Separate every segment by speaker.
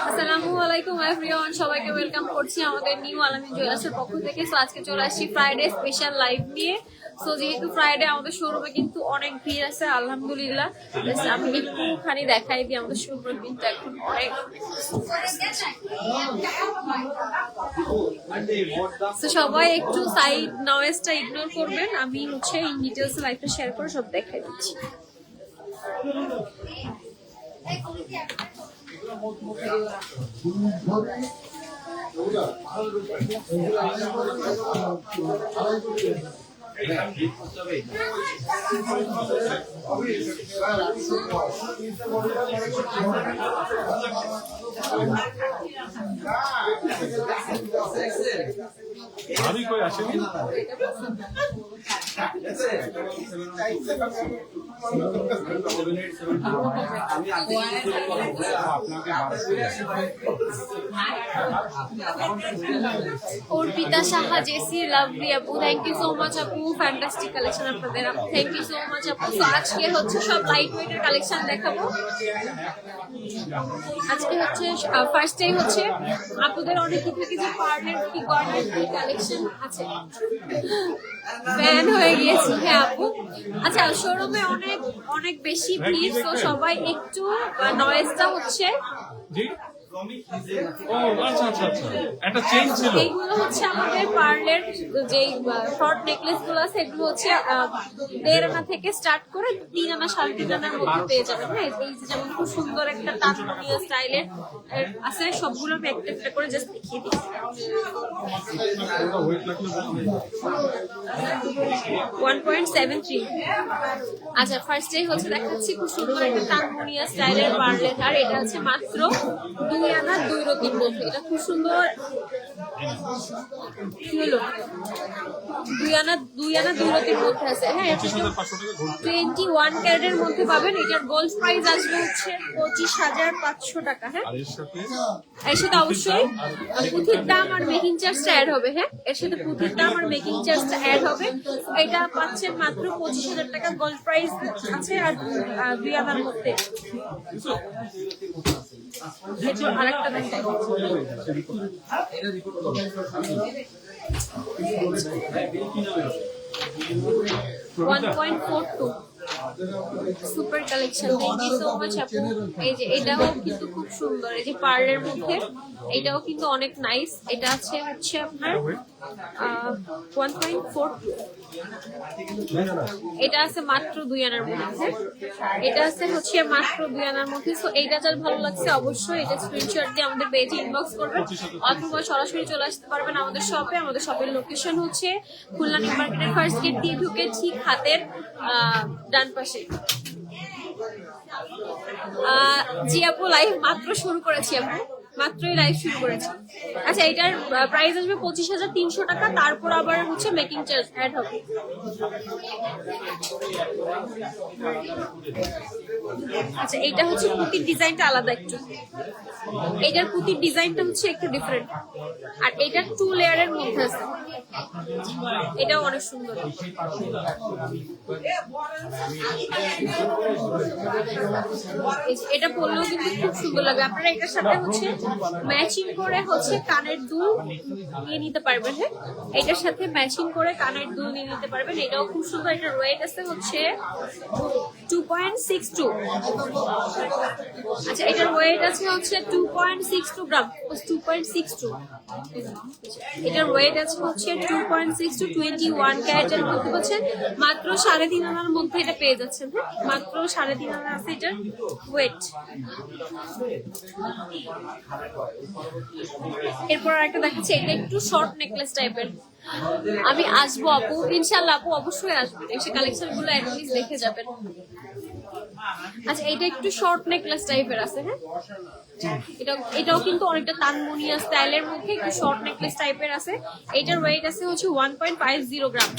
Speaker 1: আসসালামু আলাইকুম এভরিওয়ান, সবাইকে ওয়েলকাম করছি আমাদের নিউ আলামিন জুয়েলার্সের পক্ষ থেকে। সো আজকে চলে আসছি ফ্রাইডে স্পেশাল লাইভ নিয়ে। সো যেহেতু ফ্রাইডে আমাদের শোরুমে কিন্তু অনেক ভিড় আছে আলহামদুলিল্লাহ। আমি একটুখানি দেখাই দিই, আমাদের শোরুমে কিন্তু এখন অনেক। তো সবাই একটু সাইড নয়েজটা ইগনোর করবেন, আমি হচ্ছে ইন ডিটেলস লাইভটা শেয়ার করে সব দেখাই দিচ্ছি।
Speaker 2: ভাবি কই আসেনি?
Speaker 1: অর্পিতা সাহা জেসি লাভলি আপু, থ্যাংক ইউ সো মাচ আপু, ফ্যান্টাস্টিক কালেকশন আপনাদের, থ্যাংক ইউ সো মাচ আপু। তো আজকে হচ্ছে সব লাইট ওয়েটের কালেকশন দেখাবো। আজকে হচ্ছে ফার্স্টে হচ্ছে আপুদের অনেক কিছু কিছু পার্লের কি গর্ডের কি কালেকশন আছে, ফ্যান হয়ে গিয়েছি। হ্যাঁ আপু, আচ্ছা শোরুমে অনেক অনেক বেশি ভিড়, তো সবাই একটু নয়েজটা হচ্ছে।
Speaker 2: জি, ও আচ্ছা আচ্ছা আচ্ছা, একটা চেইন ছিল।
Speaker 1: এইগুলো হচ্ছে আমাদের পার্লের যে শর্ট নেকলেস গুলো আছে, এগুলো হচ্ছে 1.5 আনা থেকে স্টার্ট করে 3 আনা 3.5 আনার মধ্যে পেয়ে যাবেন। হ্যাঁ, এই যে যেমন খুব সুন্দর একটা তানমনিয়া স্টাইলের আছে, সবগুলো আমি একটা একটা করে জাস্ট দেখিয়ে দিই। 1.73। আচ্ছা ফার্স্টে হচ্ছে দেখাচ্ছি খুব সুন্দর একটা তানমনিয়া স্টাইলের পার্লের, আর এটা হচ্ছে মাত্র 2 আনা 2 রতির মধ্যে। এটা খুব সুন্দর, কি হলো 2 আনা 2 রতির মধ্যে আছে। হ্যাঁ, 21 ক্যারেটের মধ্যে পাবেন। এটার গোল্ড প্রাইস আসবে হচ্ছে 25,500 টাকা। হ্যাঁ, এর সাথে অবশ্যই পুঁথির দাম আর মেকিং চার্জটা অ্যাড হবে। হ্যাঁ, এর সাথে পুঁথির দাম আর মেকিং চার্জটা অ্যাড হবে। এটা পাচ্ছেন মাত্র 25,000 টাকা গোল্ড প্রাইস আছে, আর 2 আনার মধ্যে। আরেকটা দেখাই, 1.42 super collection. Thank you so much আপু। এই যে এটাও কিন্তু খুব সুন্দর, এই যে পার্লের মধ্যে এটাও কিন্তু অনেক নাইস। এটা আছে হচ্ছে আপনার 1.42। এটা আছে মাত্র 2 আনার মধ্যে। এটা আছে হচ্ছে মাত্র 2 আনার মধ্যে। সো এইটা যার ভালো লাগছে অবশ্যই এটা স্ক্রিনশট দিয়ে আমাদের পেজে ইনবক্স করবেন, অথবা সরাসরি চলে আসতে পারবেন আমাদের শপে। আমাদের শপের লোকেশন হচ্ছে খুলনা নিউ মার্কেটের ফার্স্ট গেট দিয়ে ঢুকে ঠিক হাতের ডান পাশে। জি আপু, লাইভ মাত্র শুরু করেছি আপু, মাত্রই লাইভ শুরু করেছি। আচ্ছা, এটার প্রাইস আসবে 25,300 টাকা, তারপর আবার হচ্ছে মেকিং চার্জ অ্যাড হবে। আচ্ছা, এটা হচ্ছে পুঁতির ডিজাইনটা আলাদা একটু, এটার পুঁতির ডিজাইনটা হচ্ছে একটু ডিফারেন্ট, আর এটা 2 লেয়ারের মধ্যে আছে। এটাও অনেক সুন্দর। এটা পরলেও কিন্তু খুব সুন্দর লাগে। আপনারা এটার সাথে হচ্ছে ম্যাচিং করে হচ্ছে কানের দুল নিয়ে নিতে পারবেন। হ্যাঁ, এটার সাথে ম্যাচিং করে কানের দুল নিয়ে নিতে পারবেন। এটাও খুব সুন্দর। এটার ওয়েট আছে হচ্ছে 2.62। আচ্ছা, এটার ওয়েট আছে হচ্ছে 2.62 গ্রাম, 2.62। এটার ওয়েট আছে হচ্ছে 2.62, 21 ক্যারেটের মধ্যে হচ্ছে মাত্র 3.5 আনার মধ্যে এটা পেয়ে যাচ্ছেন। হ্যাঁ, মাত্র 3.5 আনা আছে এটার ওয়েট। এরপর আরেকটা দেখাচ্ছি, এটা একটু শর্ট নেকলেস টাইপের। আমি আসবো আপু, ইনশাল্লাহ আপু, অবশ্যই আসবেন, এসে কালেকশন গুলো অ্যাটলিস্ট দেখে যাবেন। আচ্ছা, এটা একটু শর্ট নেকলেস টাইপের আছে। হ্যাঁ, এটাও কিন্তু অনেকটা তানমনিয়া স্টাইলের মধ্যে একটু শর্ট নেকলেস টাইপের আছে। এটার ওয়েট আছে হচ্ছে 1.50 গ্রাম।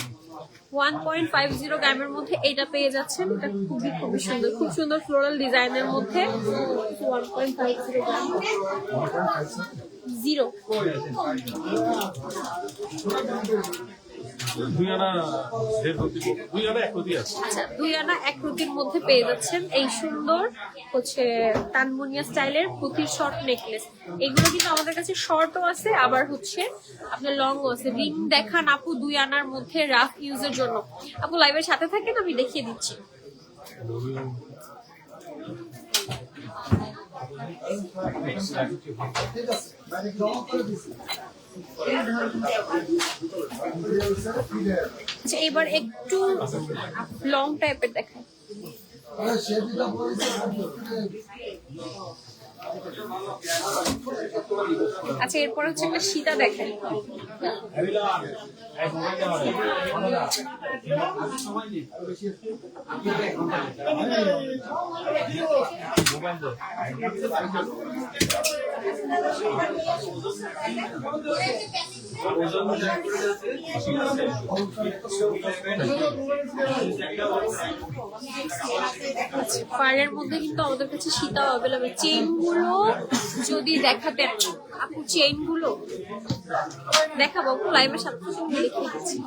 Speaker 1: 1.50 গ্রামের মধ্যে এটা পেয়ে যাচ্ছেন। এটা খুবই খুবই সুন্দর, খুব সুন্দর ফ্লোরাল ডিজাইনের মধ্যে। 1.50 গ্রাম 0।
Speaker 2: দুই আনা দেড় রতি, দুই আনা এক রতি আছে।
Speaker 1: আচ্ছা 2 আনা 1 রতির মধ্যে পেয়ে যাচ্ছেন এই সুন্দর হচ্ছে তানমুনিয়া স্টাইলের পুঁতির শর্ট নেকলেস। এগুলো কিন্তু আমাদের কাছে শর্টও আছে, আবার হচ্ছে আপনার লংও আছে। রিং দেখান আপু 2 আনার মধ্যে রাফ ইউজের জন্য। আপু লাইভের সাথে থাকেন, আমি দেখিয়ে দিচ্ছি। আচ্ছা এবার একটু লং টাইপের দেখেন। আচ্ছা এরপর হচ্ছে একটা সীতা দেখেন। পার্লের মধ্যে কিন্তু আমাদের কাছে সীতাও অ্যাভেলেবেল। চেইন গুলো যদি দেখাতেন আপু, চেইন গুলো দেখাবো লাইভের সাথে দেখিয়ে দিচ্ছি।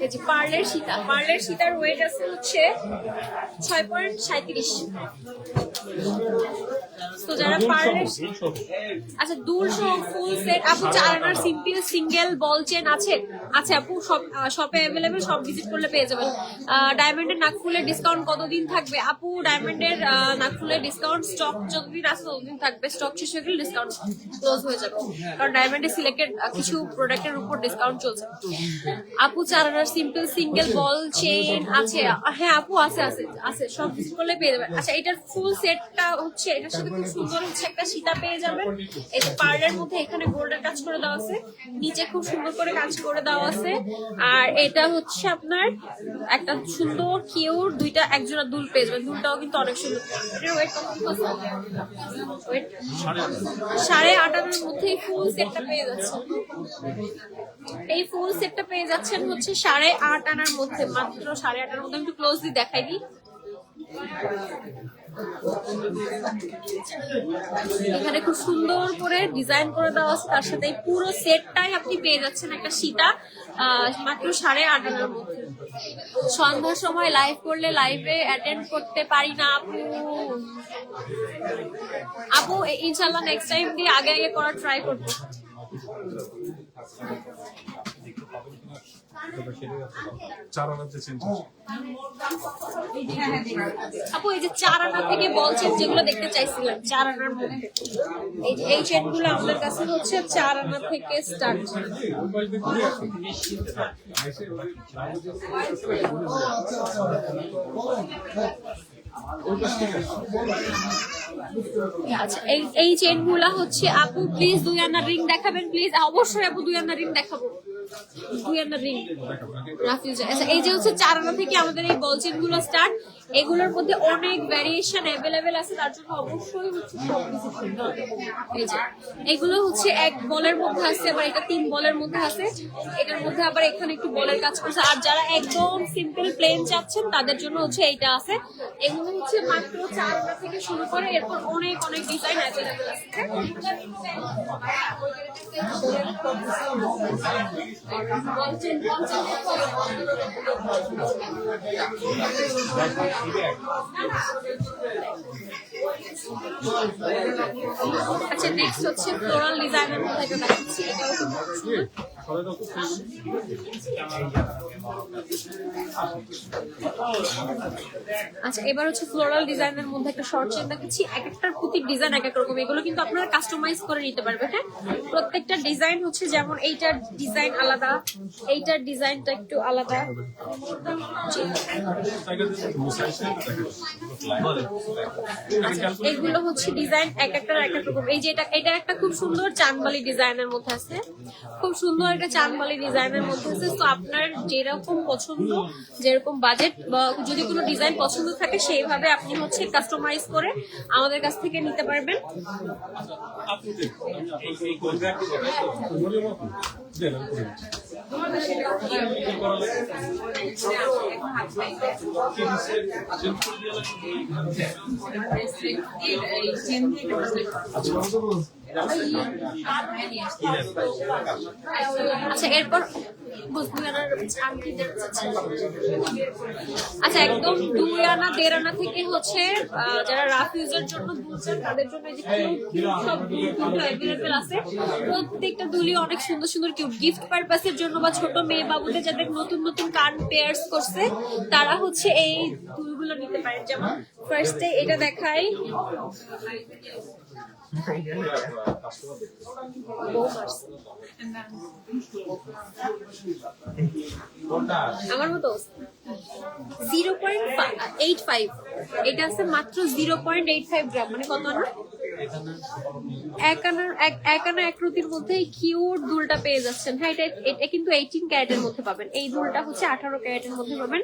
Speaker 1: এই যে পার্লের সীতা, পার্লের সীতার ওয়েট আছে হচ্ছে 6.37। তো যারা পার্লের আচ্ছা দুল সহ ফুল সেট আপু 4 আনার সিম্পল সিঙ্গেল বল চেন আছে। আচ্ছা আপু সব শপে অ্যাভেলেবেল, সব ভিজিট করলে পেয়ে যাবেন। ডায়মন্ডের নাকফুলের ডিসকাউন্ট কতদিন থাকবে আপু? ডায়মন্ডের নাকফুলের ডিসকাউন্ট স্টক যতদিন আছে ততদিন থাকবে, স্টক শেষ হয়ে গেলে ডিসকাউন্ট ক্লোজ হয়ে যাবে, কারণ ডায়মন্ডে সিলেক্টেড কিছু প্রোডাক্টের উপর ডিসকাউন্ট চলছে। আপু 4 আনার সিম্পল সিঙ্গেল বল চেন আছে? হ্যাঁ আপু আছে আছে আছে, সব ভিজিট করলে পেয়ে যাবেন। আচ্ছা এটার ফুল সেটটা হচ্ছে, এটার সাথে খুব সুন্দর হচ্ছে একটা সীতা পেয়ে যাবেন। এই যে পার্লের মধ্যে এখানে গোল্ডের কাজ করে দেওয়া আছে, নিচে খুব সুন্দর করে কাজ করে দেওয়া আছে। আর এটা হচ্ছে আপনার একটা সুন্দর কিউর দুইটা একজোড়া দুল পেয়ে যাবেন। দুলটাও কিন্তু অনেক সুন্দর। এটার ওয়েট কত? ওয়েট 8.5 আনার মধ্যে ফুল সেটটা পেয়ে যাচ্ছেন। এই ফুল সেটটা পেয়ে যাচ্ছেন হচ্ছে 8.5 আনার মধ্যে, মাত্র 8.5 আনার মধ্যে। একটু ক্লোজলি দেখাই দিই। এখানে খুব সুন্দর করে ডিজাইন করে দেওয়া আছে, তার সাথে এই পুরো সেটটাই আপনি পেয়ে যাচ্ছেন একটা সীতা মাত্র 8.5 আনার মধ্যে। সন্ধ্যার সময় লাইভ করলে লাইভে অ্যাটেন্ড করতে পারি না আপু। আপু ইনশাল্লাহ নেক্সট টাইম দিয়ে আগে আগে করার ট্রাই করবো। আপু এই যে 4 আনা থেকে বলছেন যেগুলো দেখতে চাইছিলাম 4 আনার মধ্যে, এই চেন গুলো আমাদের কাছে হচ্ছে 4 আনা থেকে স্টার্ট। আচ্ছা এই চেন গুলা হচ্ছে আপু প্লিজ 2 আনার রিং দেখাবেন প্লিজ। অবশ্যই আপু 2 আনার রিং দেখাবো, 2 আনার রিং রাফিউজ। আচ্ছা এই যে হচ্ছে 4 আনা থেকে আমাদের এই বল চেন গুলো স্টার্ট। এগুলোর মধ্যে অনেক ভ্যারিয়েশন অ্যাভেলেবেল আছে, তার জন্য অবশ্যই হচ্ছে সব ভিজিট করতে হবে। এই যে এগুলো হচ্ছে 1 বলের মধ্যে আছে, আবার এটা 3 বলের মধ্যে আছে, এটার মধ্যে আবার এখানে একটু বলের কাজ করছে। আর যারা একদম সিম্পল প্লেন চাচ্ছেন তাদের জন্য হচ্ছে এইটা আছে। এগুলো হচ্ছে মাত্র 4 আনা থেকে শুরু করে এরপর অনেক অনেক ডিজাইন অ্যাভেলেবেল আছে। আচ্ছা নেক্সট হচ্ছে ফ্লোরাল ডিজাইনের মধ্যে একটা দেখাচ্ছি, এটাও খুব সুন্দর। আচ্ছা এবার হচ্ছে ফ্লোরাল ডিজাইনের মধ্যে একটা শর্ট চেন দেখাচ্ছি। এক একটার প্রতি ডিজাইন এক এক রকম, এগুলো কিন্তু আপনারা কাস্টমাইজ করে নিতে পারবেন। হ্যাঁ প্রত্যেকটা ডিজাইন হচ্ছে, যেমন এইটার ডিজাইন আলাদা, এইটার ডিজাইনটা একটু আলাদা। এগুলো হচ্ছে ডিজাইন এক একটার এক এক রকম। এই যে এটা একটা খুব সুন্দর চাঁদবালি ডিজাইনের মধ্যে আছে, খুব সুন্দর একটা চাঁদবালি ডিজাইনের মধ্যে আছে। তো আপনার যেরকম পছন্দ, যেরকম বাজেট বা যদি কোনো ডিজাইন পছন্দ থাকে সেইভাবে আপনি হচ্ছে কাস্টমাইজ করে আমাদের কাছ থেকে নিতে পারবেন। আচ্ছা এরপর আচ্ছা একদম 2 আনা 1.5 আনা থেকে হচ্ছে যারা রাফ ইউজের জন্য দুল চান তাদের জন্য এই যে সব দুল अवेलेबल আছে। প্রত্যেকটা দুলই অনেক সুন্দর সুন্দর কিউট, গিফট পারপাসের জন্য বা ছোট মেয়ে বাবুদের যাদের নতুন নতুন কান পেয়ার্স করছে তারা হচ্ছে এই দুলগুলো নিতে পারেন। যেমন ফার্স্টে এটা দেখাই, আমার মতো 0.85, এটা আছে মাত্র 0.85 গ্রাম, মানে কত না এক আনা এক রতির মধ্যে কিউট দুলটা পেয়ে যাচ্ছেন। হ্যাঁ এটা কিন্তু 18 ক্যারেটের মধ্যে পাবেন, এই দুলটা হচ্ছে 18 ক্যারেটের মধ্যে পাবেন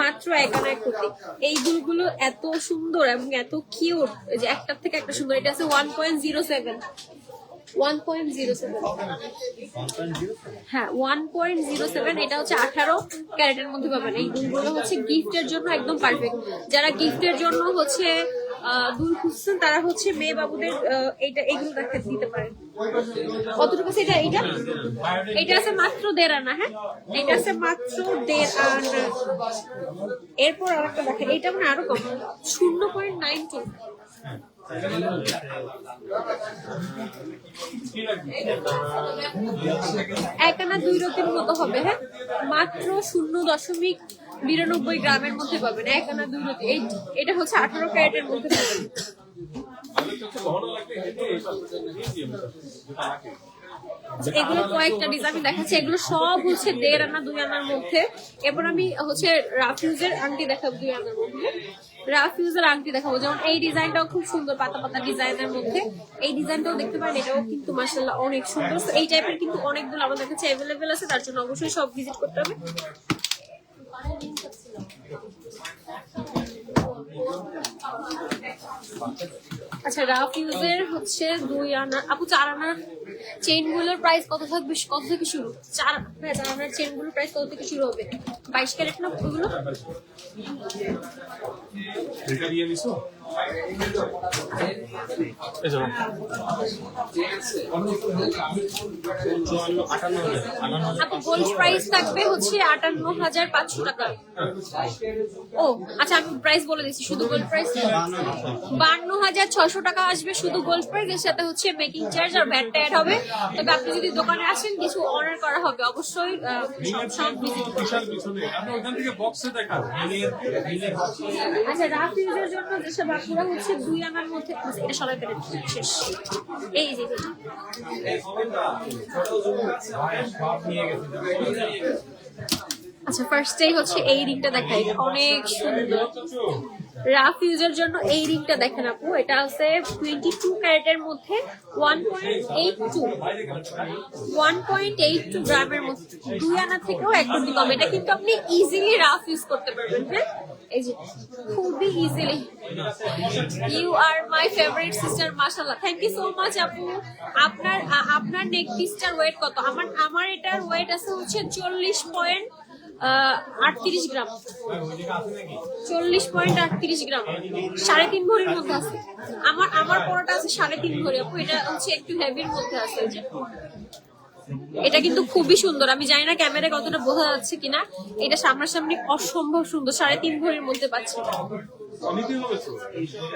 Speaker 1: মাত্র এক আনা এক রতি। এই দুলগুলো এত সুন্দর এবং এত কিউট, যে একটার থেকে একটা সুন্দর। এটা আছে 1.07, হ্যাঁ 1.07, এটা হচ্ছে 18 ক্যারেটের মধ্যে পাবেন। এই দুলগুলো হচ্ছে গিফটের জন্য একদম পারফেক্ট। যারা গিফটের জন্য হচ্ছে দুল খুঁজছেন তারা হচ্ছে মেয়ে বাবুদের এইগুলো দিতে পারেন। কতটুকু আছে এটা? এটা আছে মাত্র 1.5 আনা। হ্যাঁ এটা আছে মাত্র 1.5 আনা। এরপর আরেকটা দেখেন, এটা মানে আরো কম, 0.92। এক আনা 2 রতির মতো হবে। হ্যাঁ মাত্র 0.92 গ্রামের মধ্যে পাবেন এক আনা 2 রতি। এটা হচ্ছে 18 ক্যারেটের মধ্যে পাবেন। এগুলো কয়েকটা ডিজাইন দেখাচ্ছি, এগুলো সব হচ্ছে 1.5 আনা 2 আনার মধ্যে। এরপর আমি হচ্ছে রাফ ইউজের আংটি দেখাবো 2 আনার মধ্যে। রাফ ইউজের আংটি দেখাবো, যেমন এই ডিজাইনটাও খুব সুন্দর, পাতা পাতা ডিজাইনের মধ্যে। এই ডিজাইনটাও দেখতে পারেন, এটাও কিন্তু মাশাআল্লাহ অনেক সুন্দর। এই টাইপের কিন্তু অনেকগুলো আমাদের কাছে অ্যাভেলেবেল আছে, তার জন্য অবশ্যই সব ভিজিট করতে হবে। আচ্ছা রাফ ইউজের হচ্ছে 2 আনা আপু 4 আনার চেইন গুলোর প্রাইস কত থাকবে, কত থেকে শুরু? 4 আনার চেইন গুলোর প্রাইস কত থেকে শুরু হবে? 22 ক্যারেট না ওগুলো?
Speaker 2: এটা দিয়ে নিছো এই যাও
Speaker 1: আপু গোল্ড প্রাইস থাকবে হচ্ছে 58,500 টাকা। ও আচ্ছা আমি প্রাইস বলে দিচ্ছি, শুধু গোল্ড প্রাইস 52,600 টাকা আসবে শুধু গোল্ড প্রাইস। এর সাথে হচ্ছে মেকিং চার্জ আর ভ্যাট অ্যাড হবে। তবে আপনি যদি দোকানে আসেন কিছু অর্ডার করা হবে অবশ্যই। সব ভিজিট
Speaker 2: আপনি ওখান থেকে বক্সে দেখান।
Speaker 1: আচ্ছা রাফ ইউজের জন্য যেসব আপুরা হচ্ছে 2 আনার মধ্যে, এটা সবাই পেরে শেষ। এই যে আচ্ছা ফার্স্টেই হচ্ছে এই রিংটা দেখাই, অনেক সুন্দর। রাফ ইউজের জন্য এই রিংটা দেখেন আপু, এটা আছে 22 ক্যারেটের মধ্যে 1.82 গ্রামের মধ্যে, 2 আনা থেকেও এক রতি কম। এটা কিন্তু আপনি ইজিলি রাফ ইউজ করতে পারবেন। হ্যাঁ এই যে খুবই easily. You are my favourite sister, মাশাআল্লাহ থ্যাংক ইউ সো মাচ আপু। আপনার নেক পিসটার ওয়েট কত? আমার এটার ওয়েট আছে হচ্ছে 40.38 গ্রাম, 40.38 গ্রাম, 3.5 ভরির মধ্যে আছে। আমার পড়াটা আছে 3.5 ভরি আপু, এটা হচ্ছে একটু হেভির মধ্যে আছে। যে এটা কিন্তু খুবই সুন্দর, আমি জানি না ক্যামেরায় কতটা বোঝা যাচ্ছে কিনা, এটা সামনাসামনি অসম্ভব সুন্দর, 3.5 ভরির মধ্যে পাচ্ছি।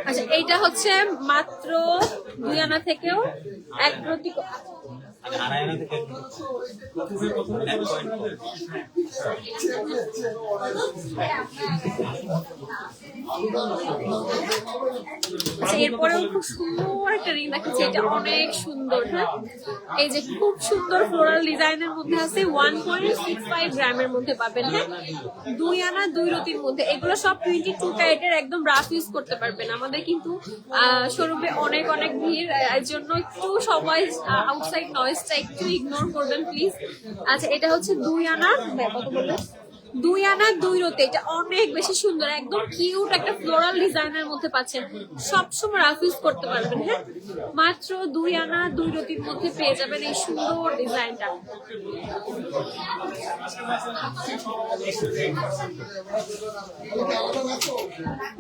Speaker 1: আচ্ছা এইটা হচ্ছে মাত্র 2 আনা থেকেও এক রতি। এরপরেও খুব সুন্দর একটা রিং দেখাচ্ছে, এটা অনেক সুন্দর। হ্যাঁ এই যে খুব সুন্দর ফ্লোরাল ডিজাইনের মধ্যে আছে, 1.65 গ্রামের মধ্যে পাবেন। হ্যাঁ 2 আনা 2 রতির মধ্যে। এগুলো সব 22 ক্যারেটের, একদম রাফ ইউজ করতে পারবেন। আমাদের কিন্তু শোরুমে অনেক অনেক ভিড়, এর জন্য একটু সবাই আউটসাইড নয়েজটা একটু ইগনোর করবেন প্লিজ। আচ্ছা এটা হচ্ছে 2 আনা, কত বললেন? 2 আনা 2 রতি। এটা অনেক বেশি সুন্দর, একদম কিউট একটা ফ্লোরাল ডিজাইনের মধ্যে পাচ্ছেন, সবসময় রাফ ইউজ করতে পারবেন। হ্যাঁ মাত্র 2 আনা 2 রতির মধ্যে পেয়ে যাবেন এই সুন্দর ডিজাইনটা।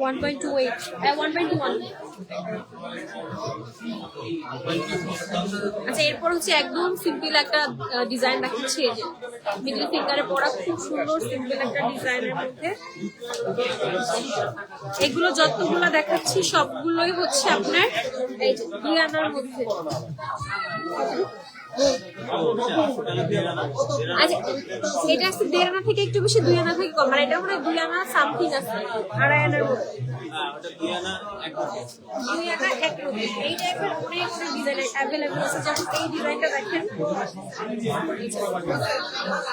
Speaker 1: 1.28 1.21। আচ্ছা, এরপর হচ্ছে একদম সিম্পল একটা ডিজাইন দেখাচ্ছি। এই যে মিডল ফিঙ্গারে পরা খুব সুন্দর সিম্পল একটা ডিজাইনের মধ্যে। এগুলো যতগুলো দেখাচ্ছি সবগুলোই হচ্ছে আপনার এই যে 2 আনার মধ্যে। আচ্ছা, এটা আছে 1.5 আনা থেকে একটু বেশি, 2 আনা থেকে কম, মানে এটা মনে হয় 2 আনা সামথিং আছে, 2.5 আনার মধ্যে। 2 আনা 1 রুপি। এই টাইপের অনেক ডিজাইন অ্যাভেলেবল আছে। যেমন এই ডিজাইনটা দেখেন,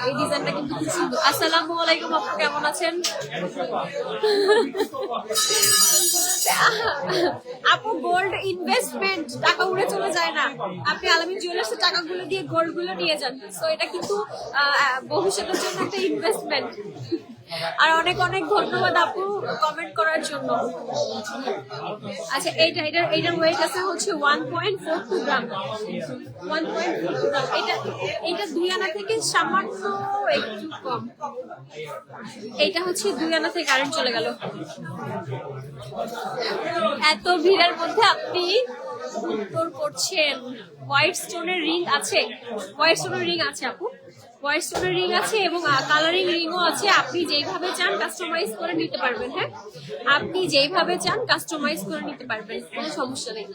Speaker 1: এই ডিজাইনটা কিন্তু খুব সুন্দর। আসসালামু আলাইকুম আপু, কেমন আছেন? আপু গোল্ড ইনভেস্টমেন্ট, টাকা উড়ে চলে যায় না। আপনি আলামিন জুয়েলার্সের টাকাগুলো দিয়ে গোল্ড গুলো নিয়ে যান। সো এটা কিন্তু ভবিষ্যতের জন্য একটা ইনভেস্টমেন্ট। আর অনেক অনেক ধন্যবাদ আপু কমেন্ট করার জন্য। আচ্ছা, এইটার ওয়েট আছে হচ্ছে 1.42 গ্রাম। 1.42 গ্রাম। এটা 2 আনা থেকে সামান্য একটু কম। এইটা হচ্ছে 2 আনা থেকে কারেন্ট চলে গেল। এত ভিড়ের মধ্যে আপনি উত্তর করছেন। হোয়াইট স্টোনের রিং আছে? হোয়াইট স্টোনের রিং আছে আপু, হোয়াইট স্টোনের রিং আছে এবং কালারিং রিংও আছে। আপনি যেইভাবে চান কাস্টমাইজ করে নিতে পারবেন। হ্যাঁ, আপনি যেইভাবে চান কাস্টমাইজ করে নিতে পারবেন, কোনো সমস্যা নেই।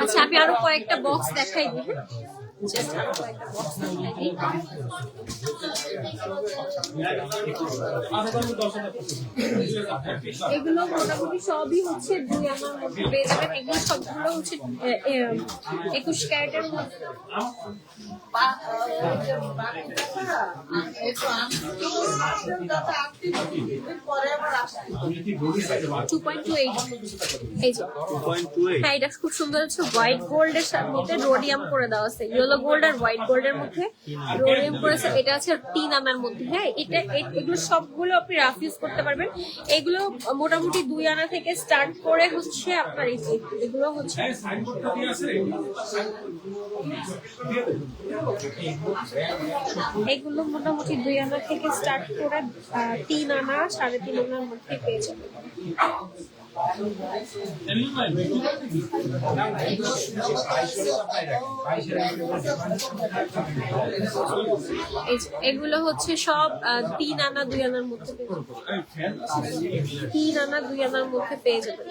Speaker 1: আচ্ছা, আমি আরো কয়েকটা বক্স দেখাই দিই। এগুলো মোটামুটি সবই হচ্ছে 2 আনার মধ্যে পেয়ে যাবেন। এগুলো সবগুলো হচ্ছে 21 ক্যারেটের মধ্যে। 2.28। এই যে হ্যাঁ, এটা খুব সুন্দর হচ্ছে হোয়াইট গোল্ডের মধ্যে রোডিয়াম করে দেওয়া আছে। ইয়েলো গোল্ড আর হোয়াইট গোল্ডের মধ্যে রোডিয়াম করেছে। এটা আছে 3 আনার মধ্যে। হ্যাঁ, এগুলো সবগুলো আপনি রাফ ইউজ করতে পারবেন। এগুলো মোটামুটি 2 আনা থেকে স্টার্ট করে হচ্ছে আপনার এগুলো হচ্ছে এগুলো মোটামুটি 2 আনা থেকে স্টার্ট করে 3 আনা 3.5 আনার মধ্যে পেয়ে যাবেন। এগুলো হচ্ছে সব 3 আনা 2 আনার মধ্যে, 3 আনা 2 আনার মধ্যে পেয়ে যাবেন।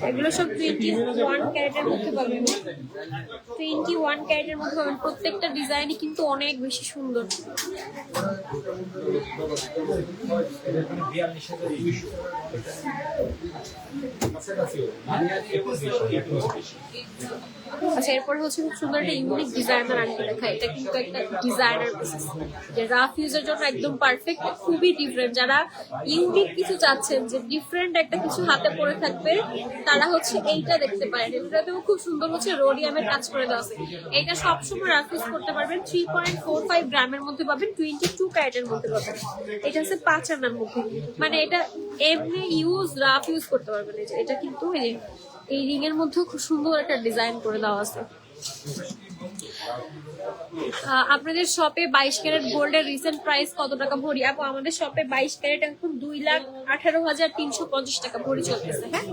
Speaker 1: এগুলো সব 21 ক্যারেটের মধ্যে পাবেন। 21 ক্যারেটের মধ্যে পাবেন। প্রত্যেকটা ডিজাইনই কিন্তু অনেক বেশি সুন্দর। আচ্ছা, এরপর হচ্ছে খুব সুন্দর একটা ইউনিক ডিজাইনার আনতে দেখা। এটা কিন্তু একটা ডিজাইনার পিস, যে রাফ ইউজের জন্য একদম পারফেক্ট। খুবই ডিফারেন্ট। যারা ইউনিক কিছু চাচ্ছেন, যে ডিফারেন্ট একটা কিছু হাতে পরে থাকবে, তারা হচ্ছে এইটা দেখতে পারেন। এটাতেও খুব সুন্দর হচ্ছে রোডিয়ামের কাজ করে দেওয়া আছে। এটা সবসময় রাফ ইউজ করতে পারবেন। 3.45 গ্রামের মধ্যে পাবেন, 22 ক্যারেটের মধ্যে পাবেন। এটা হচ্ছে 5 আনার মধ্যে। মানে এটা এমনি রাফ ইউজ করতে পারবেন। এটা কিন্তু এই রিং এর মধ্যেও খুব সুন্দর একটা ডিজাইন করে দেওয়া আছে। আপনাদের শপে 22 ক্যারেট গোল্ডের রিসেন্ট প্রাইস কত টাকা ভরি? আপু আমাদের শপে 22 ক্যারেট এখন 2,18,350 টাকা ভরি চলতেছে। হ্যাঁ,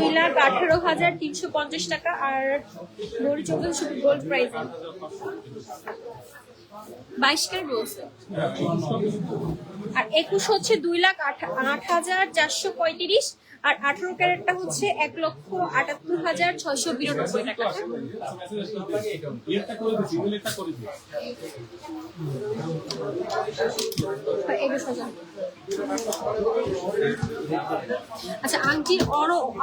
Speaker 1: 2,18,350 টাকা। আর ভরি চলতেছে শুধু গোল্ড প্রাইস। 22 ক্যারেট বলছে। আর 21 হচ্ছে 2,08,435। আর 18 ক্যারেটটা হচ্ছে 1,78,692 টাকা। আচ্ছা, আংটির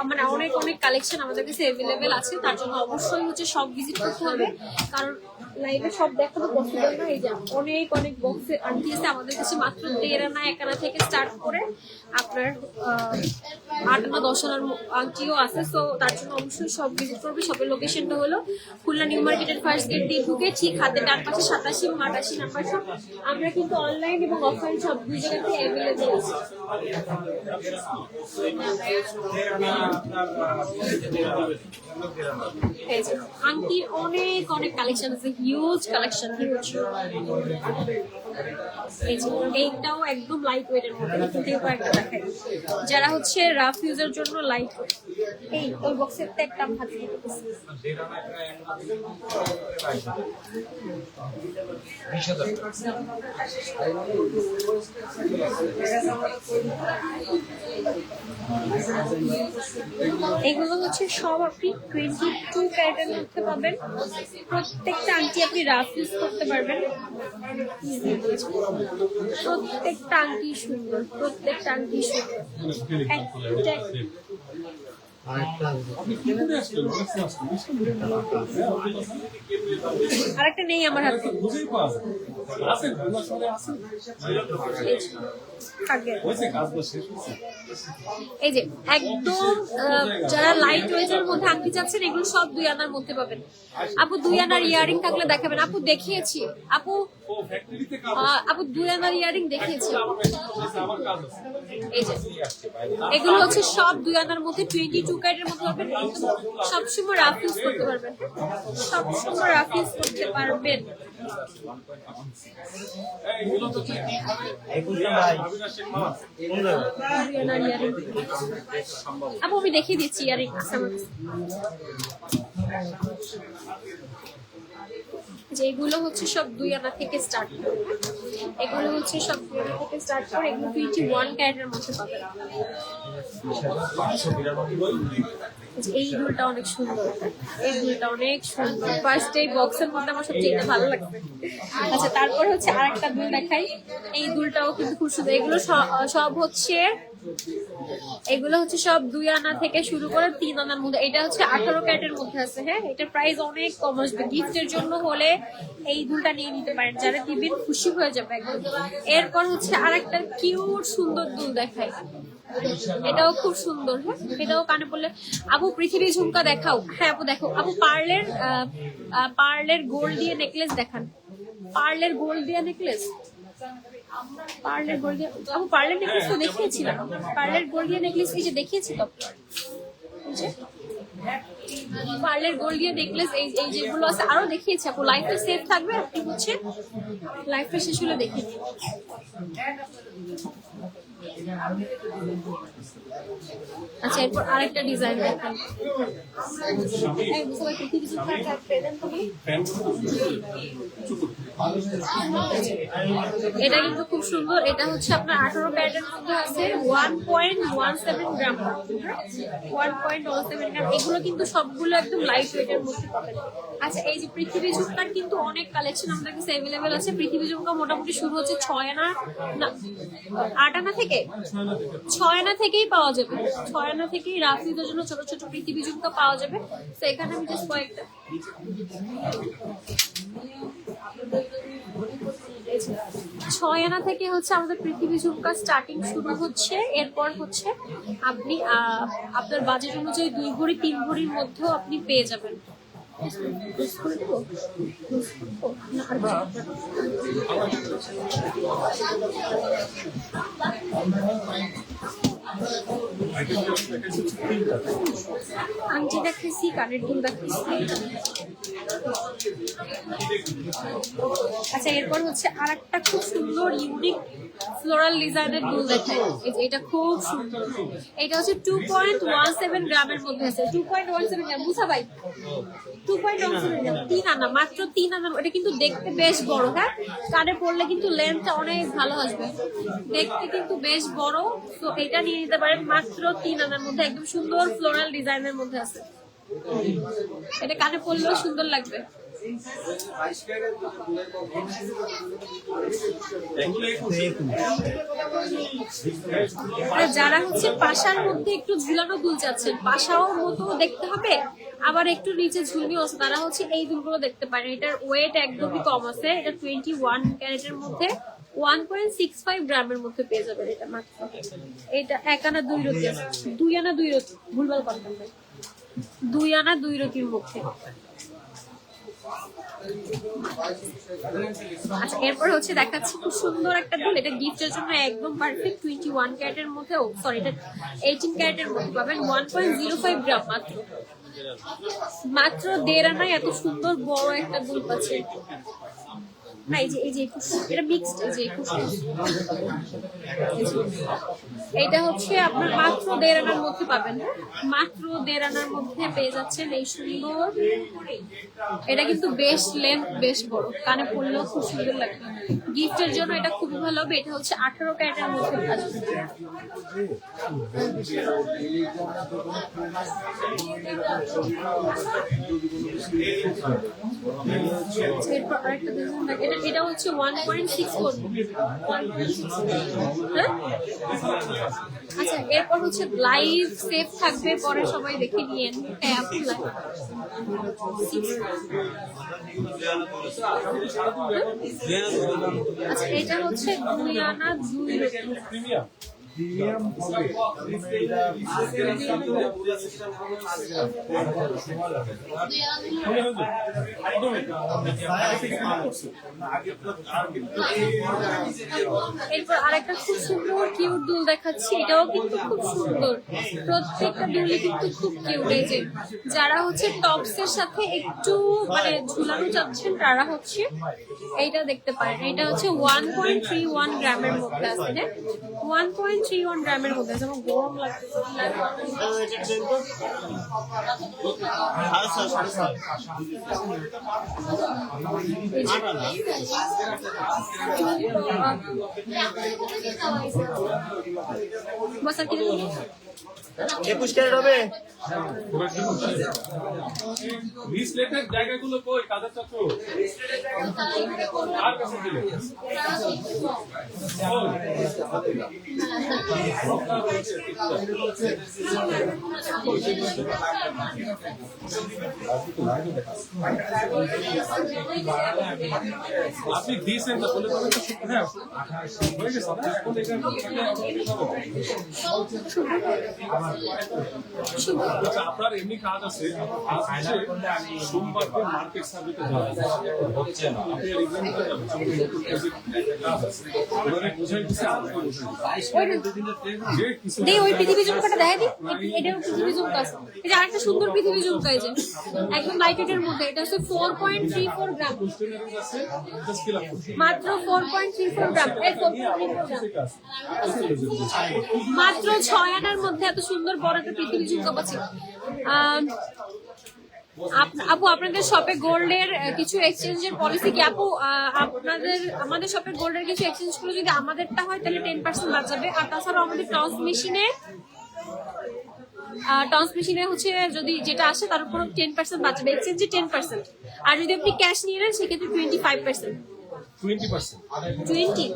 Speaker 1: মানে অনেক অনেক কালেকশন আমাদের কাছে অ্যাভেলেবেল আছে। তার জন্য অবশ্যই হচ্ছে সব ভিজিট করতে হবে, কারণ লাইভে সব দেখানো পসিবল না। এই যে অনেক অনেক বক্সে আংটি আছে আমাদের কাছে, মাত্র 1.5 আনা 1 আনা থেকে স্টার্ট করে আপনার 8 আনা 10 আনার আংটিও আছে। সো তার জন্য অবশ্যই সব ভিজিট করবে। শপের লোকেশনটা হলো খুলনা নিউ মার্কেটের ফার্স্ট গেট দিয়ে ঢুকে ঠিক হাতে ডান পাশে 87 এবং 88 নাম্বার শপ। আমরা কিন্তু অনলাইন এবং অফলাইন সব দুই জায়গাতে অ্যাভেলেবল আছে। এই যে আংটির অনেক অনেক কালেকশন আছে, হিউজ কালেকশন, হিউজ। এই যে এইটাও একদম লাইট ওয়েটের মধ্যে, একটু থেকে কয়েকটা দেখাই যারা হচ্ছে রাফ ইউজের জন্য লাইট ওয়েট। এই ওই বক্সের একটা হাতে দিতেছি। এগুলো হচ্ছে সব আপনি 22 ক্যারেটের মধ্যে পাবেন। প্রত্যেকটা আংটি আপনি রাফ ইউজ করতে পারবেন। প্রত্যেকটা আংটি সুন্দর, প্রত্যেকটা আংটি সুন্দর। আরেকটা নেই আমার হাতে। এই যে একদম যারা লাইট ওয়েটের মধ্যে আংটি চাচ্ছেন এগুলো সব 2 আনার মধ্যে পাবেন। আপু 2 আনার ইয়ারিং থাকলে দেখাবেন। আপু দেখিয়েছি, আপু 2 আনার ইয়ারিং দেখিয়েছি। এই যে এগুলো হচ্ছে সব 2 আনার মধ্যে 22 ক্যারেটের মধ্যে পাবেন। একদম সবসময় রাফ ইউজ করতে পারবেন, সবসময় রাফ ইউজ করতে পারবেন। আপু আমি দেখিয়ে দিচ্ছি ইয়ারিং আছে আমার কাছে। যেগুলো হচ্ছে সব 2 আনা থেকে স্টার্ট করে, এগুলো হচ্ছে সব 2 আনা থেকে স্টার্ট করে। এগুলো 21 ক্যারেটের মধ্যে পাবেন। এই দুলটা অনেক সুন্দর, এই দুলটা অনেক সুন্দর। ফার্স্ট এই বক্সের মধ্যে আমার সবচেয়ে ভালো লাগছে। আচ্ছা তারপর হচ্ছে আরেকটা দুল দেখাই। এই দুলটাও কিন্তু খুব সুন্দর। এগুলো সব হচ্ছে সব 2 আনা থেকে শুরু করে 3 আনার মধ্যে। এটা হচ্ছে 18 ক্যারেটের মধ্যে আছে। হ্যাঁ, এটার প্রাইস অনেক কম আসবে। গিফটের জন্য হলে এই দুলটা নিয়ে নিতে পারেন, যারা দিবেন খুশি হয়ে যাবে একদম। এরপর হচ্ছে আরেকটা কিউট সুন্দর দুল দেখাই। এটাও খুব সুন্দর। হ্যাঁ, এটাও কানে পড়লে। আপু পৃথিবী ঝুমকা দেখাও। হ্যাঁ আপু দেখো। আপু পার্লের গোল্ড দিয়ে নেকলেস দেখান। পার্লের গোল্ড দিয়ে নেকলেস, পার্লের গোল্ড দিয়ে। আপু পার্লের নেকলেস তো দেখিয়েছিলাম। পার্লের গোল্ড দিয়ে নেকলেস এই যে দেখিয়েছি তো। পার্লের গোল্ড দিয়ে নেকলেস এই যেগুলো আছে আরো দেখিয়েছি। আপু লাইফে সেভ থাকবে, আপনি হচ্ছে লাইফে শেষ হলে দেখিয়ে দিন। আচ্ছা এরপর আরেকটা ডিজাইন দেখান। এটা কিন্তু খুব সুন্দর। এটা হচ্ছে আপনার 18 ক্যারেটের মধ্যে আছে। 1.17 গ্রাম, 1.17 গ্রাম। এগুলো কিন্তু সবগুলো একদম লাইট ওয়েটের মধ্যে পাবেন। আচ্ছা এই যে পৃথিবী ঝুমকার কিন্তু অনেক কালেকশন আমাদের কাছে অ্যাভেলেবেল আছে। পৃথিবী ঝুমকা মোটামুটি শুরু হচ্ছে 6 আনা না 8 আনা থেকে, 6 আনা থেকেই পাওয়া যাবে। 6 আনা থেকেই রাফিদের জন্য ছোট ছোট পৃথিবী ঝুমকা পাওয়া যাবে। তো এখানে আমি জাস্ট কয়েকটা 6 আনা থেকে হচ্ছে আমাদের পৃথিবী ঝুমকা স্টার্টিং শুরু হচ্ছে। এরপর হচ্ছে আপনি আপনার বাজেট অনুযায়ী 2 ভরি 3 ভরির মধ্যেও আপনি পেয়ে যাবেন। আংটি দেখাইছি, কানের দুল দেখাইছি। আচ্ছা এরপর হচ্ছে আরেকটা খুব সুন্দর ইউনিক ফ্লোরাল ডিজাইনের দুল দেখাই। এটা খুব সুন্দর। এটা হচ্ছে 2.17 গ্রামের মধ্যে আছে। 2.17 গ্রাম বুঝা ভাই, 2.17 গ্রাম, 3 আনা, মাত্র 3 আনা। এটা কিন্তু দেখতে বেশ বড়। হ্যাঁ, কানে পড়লে কিন্তু লেন্থটা অনেক ভালো আসবে, দেখতে কিন্তু বেশ বড়। তো এটা নিয়ে নিতে পারেন মাত্র 3 আনার মধ্যে। একদম সুন্দর ফ্লোরাল ডিজাইনের মধ্যে আছে। এটা কানে পড়লেও সুন্দর লাগবে। যারা হচ্ছে পাশার মধ্যে একটু ঝুলানো দুল চাচ্ছেন, পাশাও মতো দেখতে হবে আবার একটু নিচে ঝুলনিও আছে, তারা হচ্ছে এই দুলগুলো দেখতে পারেন। এটার ওয়েট একদমই কম আছে। এটা 21 ক্যারেটের মধ্যে 1.65 গ্রামের মধ্যে পেয়ে যাবেন এটা মাত্র। এটা 1 আনা 2 রতি আছে, 2 আনা 2 রতি, ভুলভাল করতাম না, 2 আনা 2 রতির মধ্যে। আচ্ছা এরপর হচ্ছে দেখাচ্ছি খুব সুন্দর একটা দুল, এটা গিফটের জন্য একদম পারফেক্ট। 21 ক্যারেটের মধ্যে, সরি এটা 18 ক্যারেটের মধ্যে পাবেন। 1.05 গ্রাম মাত্র, মাত্র 1.5 আনায় এত সুন্দর বড় একটা দুল পাচ্ছেন। না এই যে এটা মিক্সড, এই যে এটা হচ্ছে আপনার মাত্র 1.5 আনার মধ্যে পাবেন, মাত্র 1.5 আনার মধ্যে পেয়ে যাচ্ছেন এই সুন্দর। এটা কিন্তু বেশ লেন্থ বেশ বড়, কানে পরলেও খুব সুন্দর লাগবে। গিফটের জন্য এটা খুবই ভালো হবে। এটা হচ্ছে 18 ক্যারেটের মধ্যে আসবে। এরপর আরেকটা দেখুন, এটা হচ্ছে 1.64। আচ্ছা এরপর হচ্ছে লাইভ সেভ থাকবে, পরে সবাই দেখে নিয়েন। আচ্ছা এটা হচ্ছে 2 আনা 2 রতি। এরপর আরেকটা খুব সুন্দর কিউট দুল দেখাচ্ছি, এটাও কিন্তু খুব সুন্দর, প্রত্যেকটা দুলই কিন্তু খুব কিউট। এই যে যারা হচ্ছে টপস এর সাথে একটু মানে ঝুলানো চাচ্ছেন তারা হচ্ছে এইটা দেখতে পারেন। এটা হচ্ছে 1.31 গ্রামের মধ্যে আছে, 1.31 গ্রামের মধ্যে আছে। আমার গরম লাগছে। বসার কি
Speaker 3: 21 ক্যারেট হবে।
Speaker 2: ব্রেসলেটের জায়গাগুলো কই কাদের চাচ্ছ? আর কাছে দিলে আপনি দিয়েছেন তো বলে তবে হ্যাঁ হয়ে গেছে না কোন আচ্ছা আপনার এমনি কাজ আছে, সোমবার মার্কেট সার্ভিসে হচ্ছে না, আপনি রিভেন্টে যাবেন, কাজ আছে ওখানে বুঝাই দিচ্ছে
Speaker 1: দে ওই পৃথিবী ঝুমকাটা দেখাই দি। এটাও পৃথিবী ঝুমকা আছে। এই যে আরেকটা সুন্দর পৃথিবী ঝুমকা, এই যে একদম লাইট ওয়েটের মধ্যে। এটা হচ্ছে 4.34 গ্রাম, মাত্র 4.34 গ্রাম। এই 4.34 গ্রাম মাত্র 6 আনার মধ্যে এত সুন্দর বড় একটা পৃথিবী ঝুমকা পাচ্ছি। আপু আপনাদের শপে গোল্ডের কিছু এক্সচেঞ্জের পলিসি কি আপু? আমাদের শপে গোল্ডের কিছু এক্সচেঞ্জ গুলো যদি আমাদেরটা হয় তাহলে 10% বাদ যাবে। আর তাছাড়াও আমাদের ট্রান্সমিশনে হচ্ছে যদি যেটা আসে তার উপর 10% বাদ যাবে, এক্সচেঞ্জে 10%। আর যদি আপনি ক্যাশ নিয়ে নেন সেক্ষেত্রে 25%।
Speaker 2: 20%।
Speaker 1: 20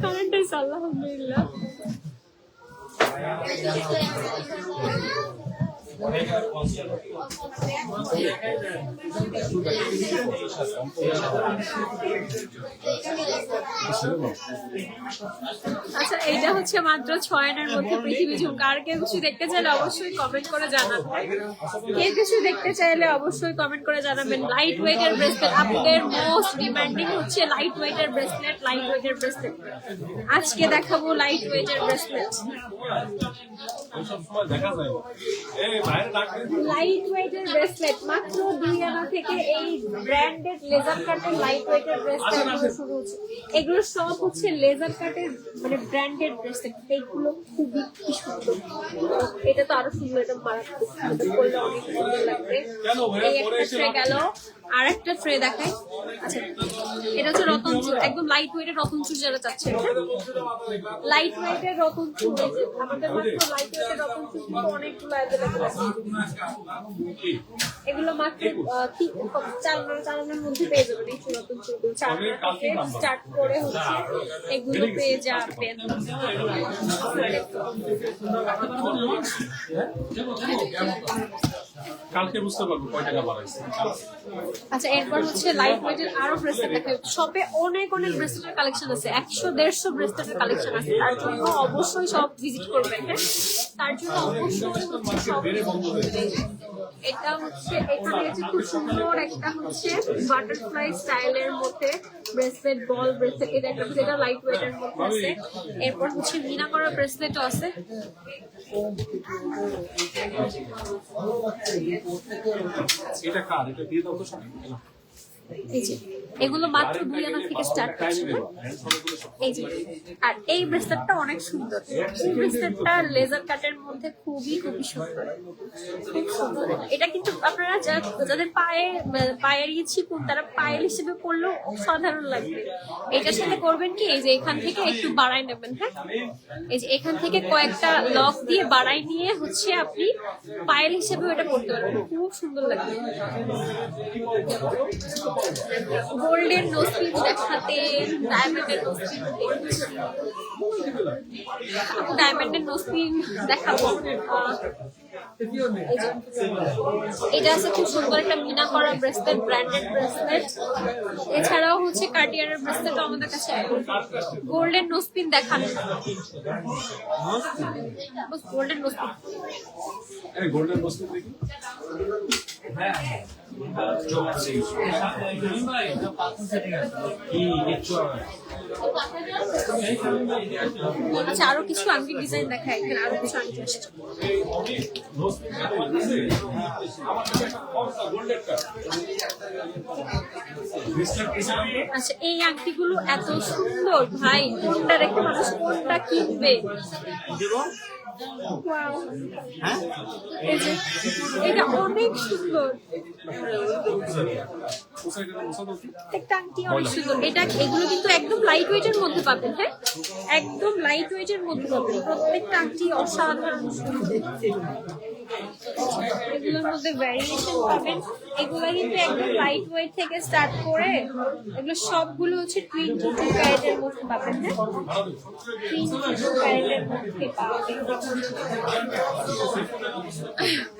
Speaker 1: কারেন্টে আলহামদুলিল্লাহ। আচ্ছা এইটা হচ্ছে মাত্র 6 আনার মধ্যে পৃথিবী ঝুমকা। আর কেউ কিছু দেখতে চাইলে অবশ্যই কমেন্ট করে জানাবেন। কেউ কিছু দেখতে চাইলে অবশ্যই কমেন্ট করে জানাবেন। লাইট ওয়েটের ব্রেসলেট, আপনাদের মোস্ট ডিমান্ডিং হচ্ছে লাইট ওয়েটের ব্রেসলেট, লাইট ওয়েটের ব্রেসলেট। আজকে দেখাবো লাইট ওয়েটের ব্রেসলেট। লাইট ওয়েটের ব্রেসলেট মাত্র 2 আনা থেকে এই ব্র্যান্ডেড লেজার কাটের লাইট ওয়েটের ব্রেসলেট শুরু হচ্ছে। এগুলো সব হচ্ছে লেজার কাটের মানে ব্র্যান্ডেড ব্রেসলেট। এইগুলো খুবই সুন্দর, এটা তো আরো সুন্দর, এটা মারাত্মক, এটা করলে অনেক সুন্দর লাগবে। এই একটা গেল। আর একটা ট্রে দেখাই। আচ্ছা, এটা হচ্ছে রতন চুর, একদম লাইট ওয়েটের রতন চুর যারা চাচ্ছেন, লাইট ওয়েটের রতন চুর। এই যে আমাদের মাত্র লাইট ওয়েটের রতন চুর কিন্তু অনেকগুলো অ্যাভেলেবল আছে। এগুলো মাত্র চালানোর মধ্যে পেয়ে যাবেন। এই রতন চুরগুলো স্টার্ট করে হচ্ছে এগুলো পেয়ে যাবেন।
Speaker 2: কালকে বুঝতে পারবো কয় টাকা বাড়াইছে।
Speaker 1: আচ্ছা, এরপর হচ্ছে লাইট ওয়েটের আরো ব্রেসলেট দেখে। শপে অনেক ব্রেসলেটের কালেকশন আছে, 100-150 ব্রেসলেটের কালেকশন আছে। তার জন্য অবশ্যই সব ভিজিট করবেন। হ্যাঁ, তার জন্য অবশ্যই সব এটা হচ্ছে এখানে হচ্ছে খুব সুন্দর একটা হচ্ছে বাটারফ্লাই স্টাইলের মধ্যে ব্রেসলেট, বল ব্রেসলেট। এটা একটা যেটা লাইট ওয়েটের মধ্যে আছে। এরপর হচ্ছে মিনা করা ব্রেসলেটও আছে।
Speaker 2: এটা কার? এটা দিয়ে দাও তো সামনে।
Speaker 1: এই যে এগুলো মাত্র 2 আনা থেকে স্টার্ট করছে। এই যে, আর এই ব্রেসলেটটা অনেক সুন্দর। এই ব্রেসলেটটা লেজার কাটের মধ্যে খুবই সুন্দর, খুব সুন্দর। এটা কিন্তু আপনারা যাদের পায়ের চিকুন, তারা পায়েল হিসেবে পড়লেও অসাধারণ লাগবে। এটার সাথে করবেন কি, এই যে এখান থেকে একটু বাড়াই নেবেন। হ্যাঁ, এই যে এখান থেকে কয়েকটা লক দিয়ে বাড়াই নিয়ে হচ্ছে আপনি পায়েল হিসেবে এটা পড়তে পারবেন, খুব সুন্দর লাগবে। গোল্ডের নোজপিন দেখাতেন, ডায়মন্ডের নোজপিন ডায়মন্ডের নোজপিন দেখাবো। এটা আছে খুব সুন্দর একটা মিনা করা ব্রেসলেট, ব্র্যান্ডেড ব্রেসলেট। এছাড়াও হচ্ছে কার্টিয়ারের ব্রেসলেটও আমাদের কাছে। গোল্ডেন নোজপিন দেখান, গোল্ডেন নোজপিন।
Speaker 2: গোল্ডেন বস্তু দেখি।
Speaker 1: আচ্ছা, আরো কিছু আংটি ডিজাইন দেখায়। এখানে আরো কিছু আংটি আসছে। আচ্ছা, এই আংটিগুলো এত সুন্দর ভাই, কোনটা রেখে মানুষ কোনটা কিনবে। Wow. এই যে, এটা অনেক সুন্দর। একটা আংটি অনেক সুন্দর। এগুলো কিন্তু একদম লাইট ওয়েটের মধ্যে পাবেন। হ্যাঁ, একদম লাইট ওয়েটের মধ্যে পাবেন। প্রত্যেকটা আংটি অসাধারণ সুন্দর। এগুলোর মধ্যে ভ্যারিয়েশন পাবেন। এগুলো কিন্তু একদম লাইট ওয়েট থেকে স্টার্ট করে এগুলো সবগুলো হচ্ছে 22 ক্যারেটের মধ্যে পাবেন। হ্যাঁ, 22 ক্যারেটের মধ্যে পাবেন।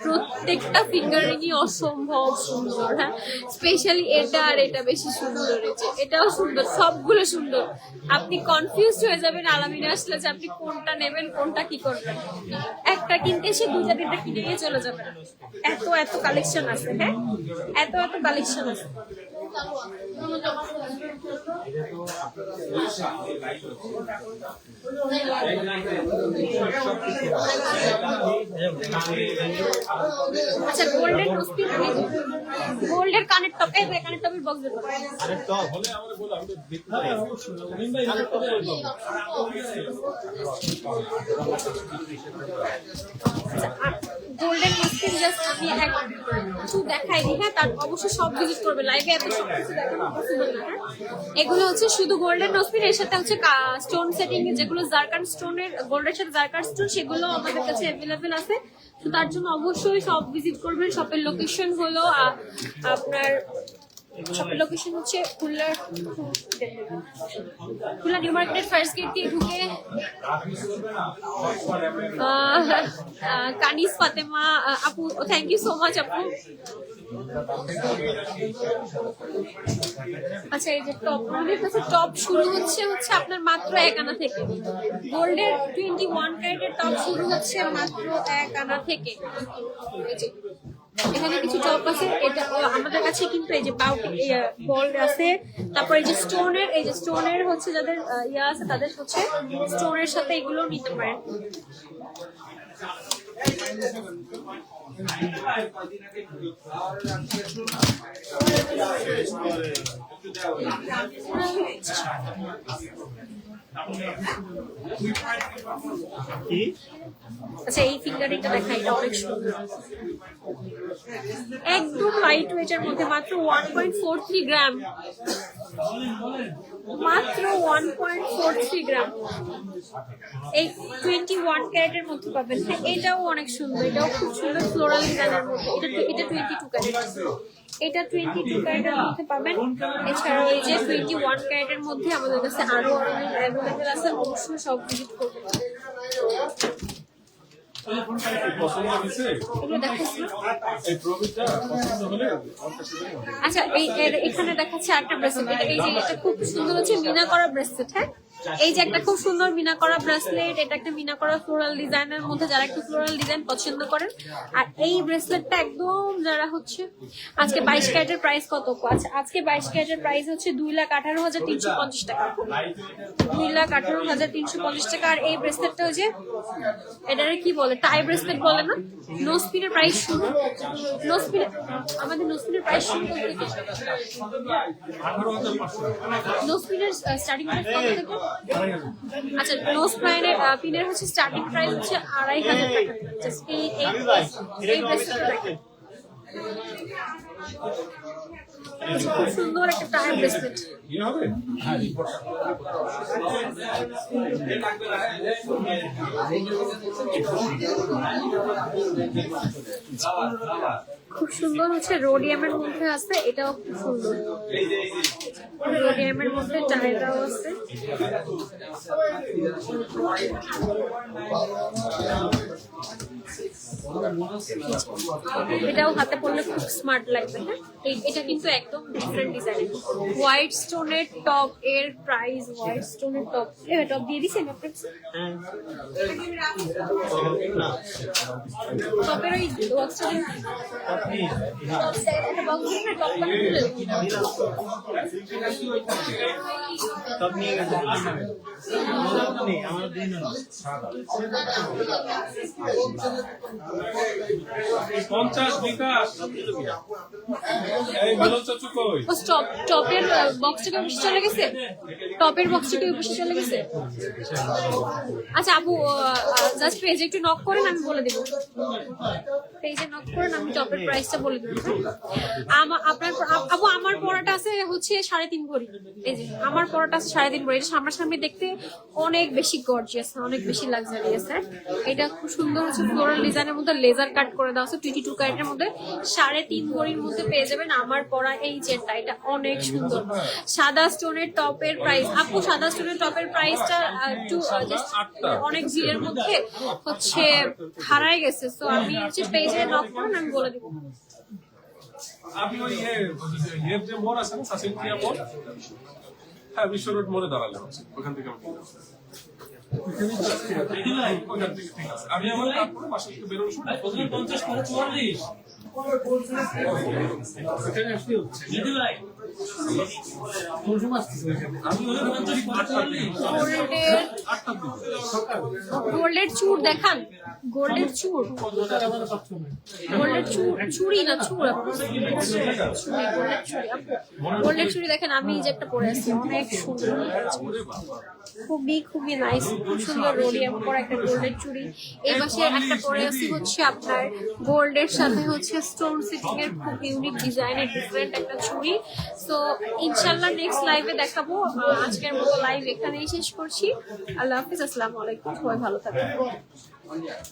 Speaker 1: প্রত্যেকটা ফিঙ্গারিংই অসম্ভব সুন্দর। হ্যাঁ, স্পেশালি এটা আর এটা বেশি সুন্দর হয়েছে। এটাও সুন্দর, সবগুলো সুন্দর। আপনি কনফিউজড হয়ে যাবেন আলামিনে আসলে যে আপনি কোনটা নেবেন, কোনটা কি করবেন। একটা কিনতে এসে 2-3টা কিনে নিয়ে চলে যাবেন। এত কালেকশন আছে। হ্যাঁ, এত কালেকশন আছে। আচ্ছা, গোল্ডেন নোজপিন, গোল্ডের কানের টপ। এই কানের টপের বক্স দেবো। গোল্ডেন নোজপিন জাস্ট আমি একটু দেখাই দিই। হ্যাঁ, তার অবশ্যই সব ভিজিট করবে। লাইভে এত সব কিছু দেখানো পসিবল না। এগুলো হচ্ছে শুধু গোল্ডেন নোজপিন, এর সাথে হচ্ছে স্টোন সেটিং, যেগুলো জারকান স্টোনের, গোল্ডের সাথে জারকান স্টোন, সেগুলো আমাদের কাছে অ্যাভেলেবেল আছে। তো তার জন্য অবশ্যই সব ভিজিট করবেন। শপের লোকেশন হলো আপনার, শপের লোকেশন হচ্ছে খুলনা নিউ মার্কেটের ফার্স্ট গেট দিয়ে ঢুকে কানিস ফাতেমা আপু, থ্যাংক ইউ সো মাচ আপু। আচ্ছা, এই যে টপ, আমাদের কাছে টপ শুরু হচ্ছে আপনার মাত্র 1 আনা থেকে। গোল্ডের 21 ক্যারেটের টপ শুরু হচ্ছে মাত্র 1 আনা থেকে। এখানে কিছু টপ আছে। এটা আমাদের কাছে কিন্তু এই যে বল আছে। তারপর এই যে স্টোনের হচ্ছে যাদের ইয়া আছে, তাদের হচ্ছে স্টোনের সাথে এগুলো নিতে পারেন।
Speaker 3: কি
Speaker 1: আচ্ছা এই ফিঙ্গারিংটা দেখা, এটা অনেক সুন্দর, একদম লাইট ওয়েটের মধ্যে, মাত্র 1.43 গ্রাম, মাত্র 1.43 গ্রাম। এই 21 ক্যারেটের মধ্যে পাবেন। হ্যাঁ, এটাও অনেক সুন্দর, এটাও খুব সুন্দর ফ্লোরাল ডিজাইনের মধ্যে। এটা 22 ক্যারেট, এটা 22 ক্যারেটের মধ্যে পাবেন। এছাড়াও এই যে 21 ক্যারেটের মধ্যে আমাদের কাছে আরো অনেক অ্যাভেলেবেল আছে, অবশ্যই সব ভিজিট করবেন।
Speaker 2: পছন্দ হয়েছে
Speaker 1: এগুলো দেখাচ্ছি না?
Speaker 2: এই প্রবৃত্তিটা পছন্দ হলে
Speaker 1: আচ্ছা এখানে দেখাচ্ছে একটা ব্রেসলেট, এই যে এটা খুব সুন্দর হচ্ছে মিনা করা ব্রেসলেট। হ্যাঁ, এই যে একটা খুব সুন্দর মিনা করা ব্রেসলেট, এটা একটা মিনা করা ফ্লোরাল ডিজাইনের মধ্যে, যারা একটু ফ্লোরাল ডিজাইন পছন্দ করেন। আর এই ব্রেসলেটটা একদম যারা হচ্ছে, আজকে 22 ক্যারেটের প্রাইস কত? আচ্ছা আজকে 22 ক্যারেটের প্রাইস হচ্ছে 2,18,350 টাকা, 2,18,350 টাকা। আর এই ব্রেসলেটটা ওই যে এটারে কি বলে, টাই ব্রেসলেট বলে না, নো স্পিনের প্রাইস শুরু, নো স্পিন, আমাদের নো স্পিনের প্রাইস শুরু করে দিতে,
Speaker 2: 18,500
Speaker 1: নো স্পিনের স্টার্টিং প্রাইস কত থেকে? আচ্ছা নো স্পিনের পিনের হচ্ছে স্টার্টিং প্রাইস হচ্ছে 2,500 টাকা। জাস্ট এই ব্রেসলেটটা দেখেন, খুব সুন্দর একটা টাই ব্রেসলেট।
Speaker 2: ইয়ে হবে হ্যাঁ
Speaker 1: খুব সুন্দর হচ্ছে রোডিয়ামের মধ্যে আছে, এটাও খুব সুন্দর, রোডিয়ামের মধ্যে টাইটাও আছে। এটাও হাতে পড়লে খুব স্মার্ট লাগবে। হ্যাঁ, এটা কিন্তু একদম ডিফারেন্ট ডিজাইন। হোয়াইট স্টোনের টপ এর প্রাইস, হোয়াইট স্টোনের টপ টপ দিয়ে দিছেন আপনার টপের ওই বক্সটা
Speaker 3: সব নিয়ে গেছে আমার দিন
Speaker 2: 50 বিকাশ এই মিলন চাচু কই
Speaker 1: টপের বক্সটা কি চলে গেছে? টপের বক্সটা কি চলে গেছে? আচ্ছা আপু জাস্ট পেজে একটু নক করেন, আমি বলে দেব। পেজে নক করেন, আমি টপের প্রাইসটা বলে দেব। আপনার আপু আমার পড়াটা আছে হচ্ছে 3.5 ভরি। এই যে আমার পড়াটা আছে 3.5 ভরি। এটা সামনাসামনি দেখতে অনেক বেশি গর্জিয়াস, অনেক বেশি লাক্সারিয়াস। হ্যাঁ, এটা খুব সুন্দর হচ্ছে ফ্লোরাল ডিজাইনের মধ্যে লেজার কাট করে দেওয়া আছে। 22 ক্যারেটের মধ্যে 3.5 ভরির মধ্যে পেয়ে যাবেন আমার পড়া এই চেনটা। এটা অনেক সুন্দর। সাদা স্টোনের টপের প্রাইস, আপু সাদা স্টোনের টপের প্রাইসটা একটু অনেক জিরের মধ্যে হচ্ছে হারায় গেছে। তো আমি হচ্ছে পেজে নক করুন, আমি বলে দিব।
Speaker 2: আপনি ওই ইয়ে যে মোড় আছে না সাসিনকিয়া মোড়, হ্যাঁ বিশ্ব রোড মোড়ে দাঁড়ালে হচ্ছে, ওখান থেকে আমি ওখান থেকে ঠিক আছে। আমি আমার তারপরে বাসা থেকে বেরোনোর সময়
Speaker 4: 50 করে 44
Speaker 2: এখানে আসলে হচ্ছে
Speaker 4: আমি ওই 50 করে 44
Speaker 1: গোল্ডের চুড় দেখান, গোল্ডের চুড়, গোল্ডের চুড়ি না চুড়, গোল্ডের চুড়ি দেখেন। আমি এই যে একটা পরে আছি, অনেক সুন্দর, খুবই খুবই নাইস, খুব সুন্দর রোডিয়াম করা একটা গোল্ডের চুড়ি। এই পাশে একটা পরে আছি হচ্ছে আপনার গোল্ডের সাথে হচ্ছে স্টোন সিটিং এর খুব ইউনিক ডিজাইনের ডিফারেন্ট একটা চুড়ি। সো ইনশাল্লাহ নেক্সট লাইভে দেখাবো। আজকের মতো লাইভ এখানেই শেষ করছি। আল্লাহ হাফিজ, আসসালামু আলাইকুম, সবাই ভালো থাকবেন।